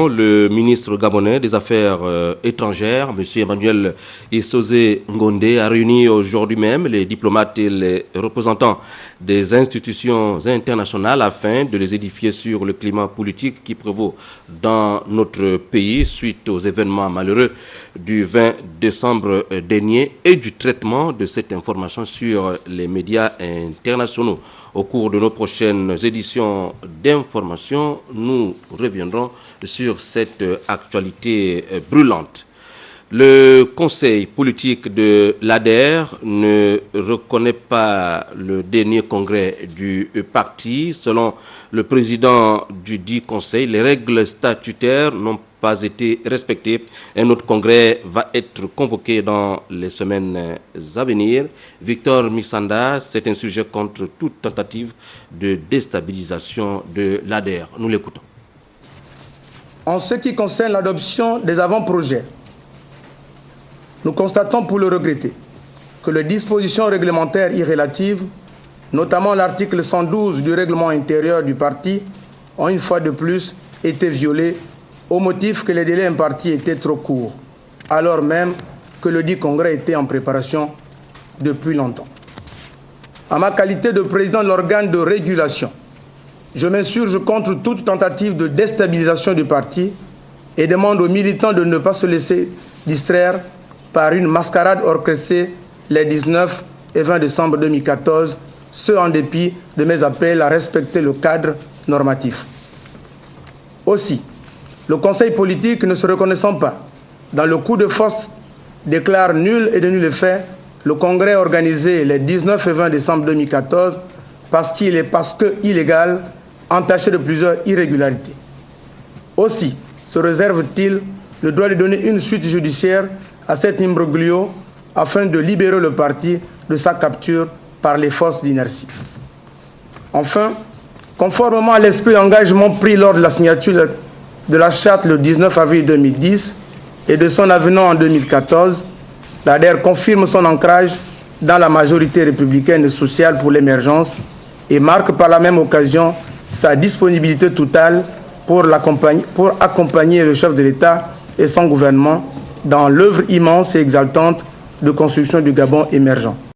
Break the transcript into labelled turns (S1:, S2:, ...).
S1: Le ministre gabonais des Affaires étrangères, M. Emmanuel Issosé Ngondé, a réuni aujourd'hui même les diplomates et les représentants des institutions internationales afin de les édifier sur le climat politique qui prévaut dans notre pays suite aux événements malheureux du 20 décembre dernier et du traitement de cette information sur les médias internationaux. Au cours de nos prochaines éditions d'information, nous reviendrons sur cette actualité brûlante. Le conseil politique de l'ADER ne reconnaît pas le dernier congrès du parti. Selon le président du dit conseil, les règles statutaires n'ont pas été respectées. Un autre congrès va être convoqué dans les semaines à venir. Victor Missanda, c'est un sujet contre toute tentative de déstabilisation de l'ADER. Nous l'écoutons.
S2: En ce qui concerne l'adoption des avant-projets, nous constatons pour le regretter que les dispositions réglementaires irrélatives, notamment l'article 112 du règlement intérieur du parti, ont une fois de plus été violées au motif que les délais impartis étaient trop courts, alors même que le dit congrès était en préparation depuis longtemps. En ma qualité de président de l'organe de régulation, je m'insurge contre toute tentative de déstabilisation du parti et demande aux militants de ne pas se laisser distraire par une mascarade orchestrée les 19 et 20 décembre 2014, ce en dépit de mes appels à respecter le cadre normatif. Aussi, le Conseil politique, ne se reconnaissant pas dans le coup de force, déclare nul et de nul effet le congrès organisé les 19 et 20 décembre 2014 parce que illégal, entaché de plusieurs irrégularités. Aussi, se réserve-t-il le droit de donner une suite judiciaire à cet imbroglio afin de libérer le parti de sa capture par les forces d'inertie. Enfin, conformément à l'esprit d'engagement pris lors de la signature de la charte le 19 avril 2010 et de son avenant en 2014, l'ADER confirme son ancrage dans la majorité républicaine et sociale pour l'émergence et marque par la même occasion sa disponibilité totale pour accompagner le chef de l'État et son gouvernement dans l'œuvre immense et exaltante de construction du Gabon émergent.